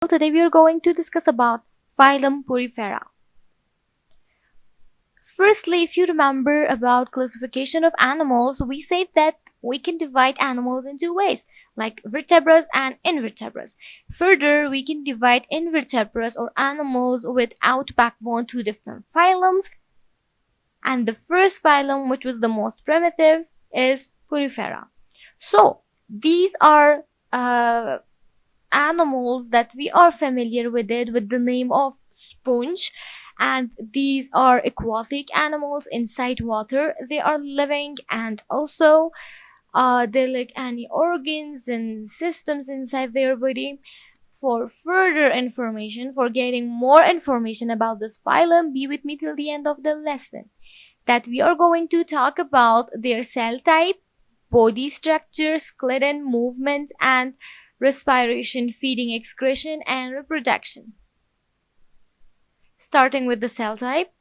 Today we are going to discuss about phylum porifera. Firstly, if you remember about classification of animals, we said that we can divide animals in two ways, like vertebrates and invertebrates. Further, we can divide invertebrates or animals without backbone to different phylums. And the first phylum, which was the most primitive, is porifera. So, these are animals that we are familiar with it with the name of sponge, and these are aquatic animals inside water. They are living, and also they lack any organs and systems inside their body. For further information, for getting more information about this phylum, be with me till the end of the lesson, that we are going to talk about their cell type, body structure, skeleton, movement, and respiration, feeding, excretion, and reproduction. Starting with the cell type.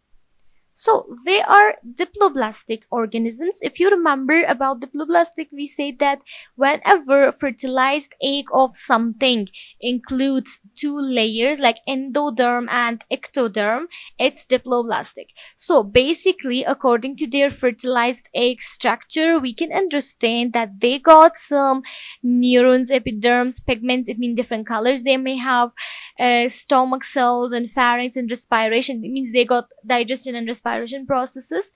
So they are diploblastic organisms. If you remember about diploblastic, we said that whenever fertilized egg of something includes two layers like endoderm and ectoderm, it's diploblastic. So basically, according to their fertilized egg structure, we can understand that they got some neurons, epiderms, pigments. It means different colors. They may have stomach cells and pharynx and respiration. It means they got digestion and respiration processes.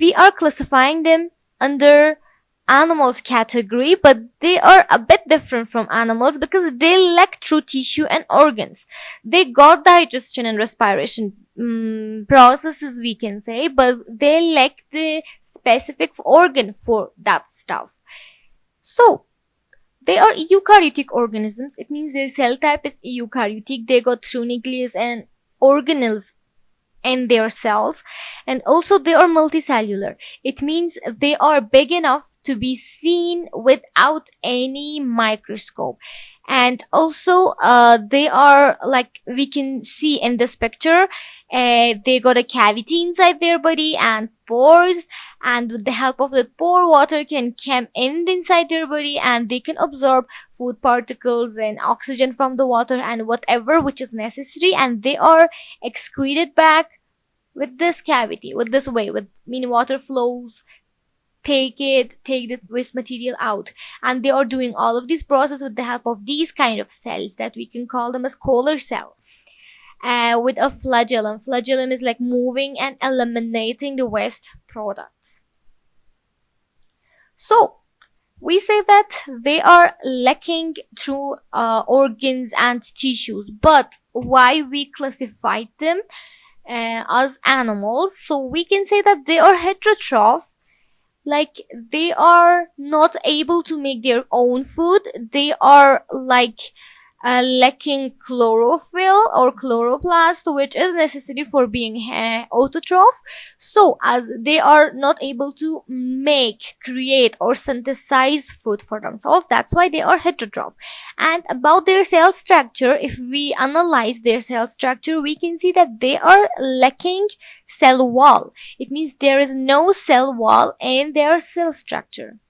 We are classifying them under animals category, but they are a bit different from animals because they lack true tissue and organs. They got digestion and respiration processes, we can say, but they lack the specific organ for that stuff. So they are eukaryotic organisms. It means their cell type is eukaryotic. They got true nucleus and organelles in their cells, and also they are multicellular. It means they are big enough to be seen without any microscope. And also they are, like we can see in this picture, they got a cavity inside their body and pores, and with the help of the pore, water can come in inside their body, and they can absorb food particles and oxygen from the water and whatever which is necessary, and they are excreted back with this cavity, with this way, with meaning water flows, take the waste material out, and they are doing all of this process with the help of these kind of cells that we can call them as collar cell. With a flagellum. Flagellum is like moving and eliminating the waste products. So we say that they are lacking true organs and tissues, but why we classified them as animals? So we can say that they are heterotroph, like they are not able to make their own food. They are like lacking chlorophyll or chloroplast, which is necessary for being autotroph. So as they are not able to make, create, or synthesize food for themselves, that's why they are heterotroph. And about their cell structure, if we analyze their cell structure, we can see that they are lacking cell wall. It means there is no cell wall in their cell structure.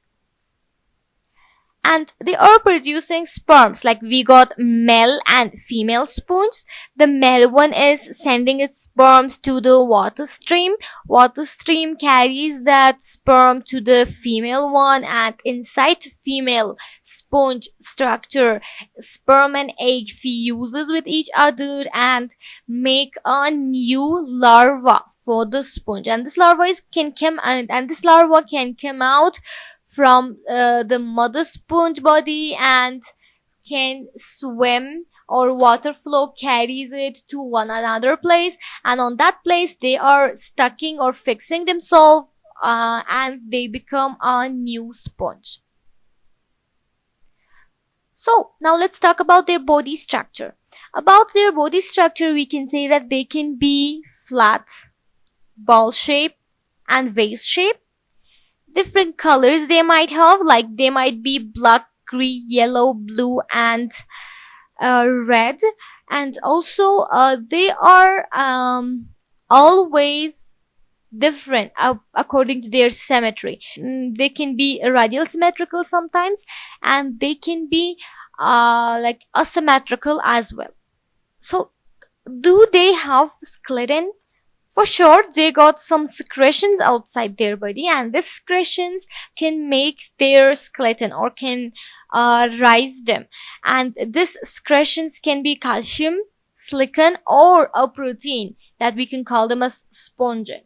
And they are producing sperms, like we got male and female sponge. The male one is sending its sperms to the water stream. Water stream carries that sperm to the female one, and inside female sponge structure, sperm and egg fuses with each other and make a new larva for the sponge. And this larva can come out from the mother sponge body and can swim, or water flow carries it to one another place, and on that place they are stucking or fixing themselves and they become a new sponge. So now let's talk about their body structure. About their body structure, we can say that they can be flat, ball shape, and vase shape. Different colors they might have, like they might be black, green, yellow, blue, and red. And also they are always different according to their symmetry. They can be radial symmetrical sometimes, and they can be like asymmetrical as well. So, do they have skeleton? For sure, they got some secretions outside their body, and these secretions can make their skeleton or can rise them. And these secretions can be calcium, silicon, or a protein that we can call them as spongin.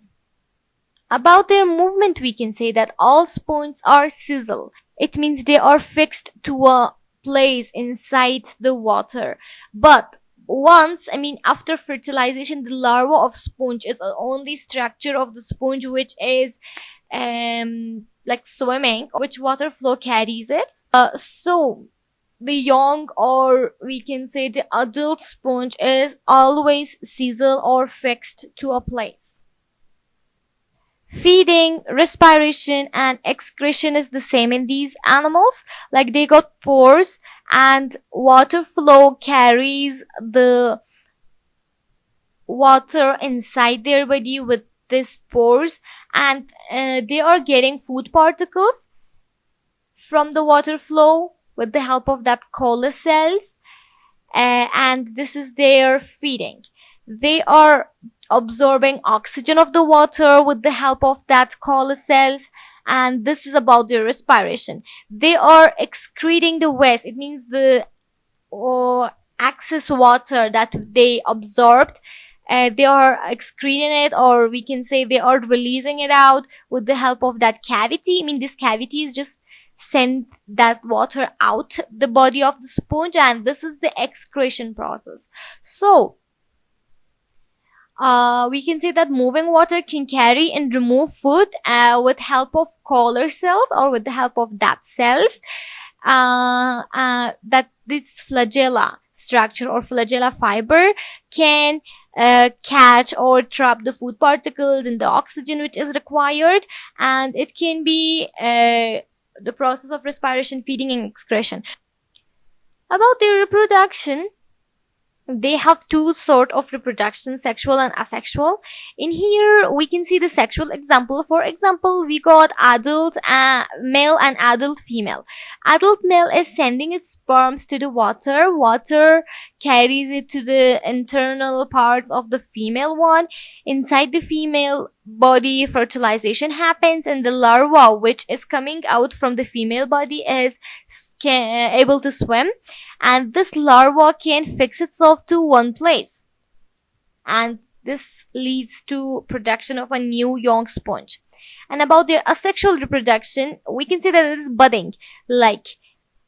About their movement, we can say that all sponges are sessile. It means they are fixed to a place inside the water. But after fertilization, the larva of sponge is the only structure of the sponge which is like swimming, which water flow carries it. So the young, or we can say the adult sponge, is always sessile or fixed to a place. Feeding, respiration, and excretion is the same in these animals. Like they got pores, and water flow carries the water inside their body with these pores, and they are getting food particles from the water flow with the help of that collar cells, and this is their feeding. They are absorbing oxygen of the water with the help of that collar cells, and this is about their respiration. They are excreting the waste. It means the excess water that they absorbed. They are excreting it, or we can say they are releasing it out with the help of that cavity. This cavity is just send that water out the body of the sponge, and this is the excretion process. So we can say that moving water can carry and remove food with help of collar cells, or with the help of that cells that this flagella structure or flagella fiber can catch or trap the food particles and the oxygen which is required, and it can be the process of respiration, feeding, and excretion. About their reproduction, they have two sort of reproduction, sexual and asexual. In here we can see the sexual example. For example, we got adult male and adult female. Adult male is sending its sperms to the water carries it to the internal parts of the female one. Inside the female body, fertilization happens, and the larva which is coming out from the female body is able to swim, and this larva can fix itself to one place, and this leads to production of a new young sponge. And about their asexual reproduction, we can say that it is budding. Like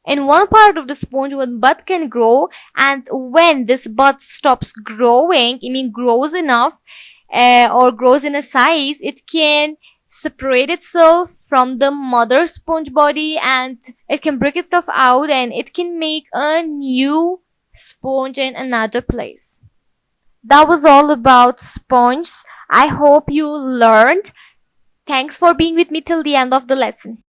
in one part of the sponge, one bud can grow, and when this bud stops growing, grows enough or grows in a size, it can separate itself from the mother sponge body, and it can break itself out, and it can make a new sponge in another place. That was all about sponges. I hope you learned. Thanks for being with me till the end of the lesson.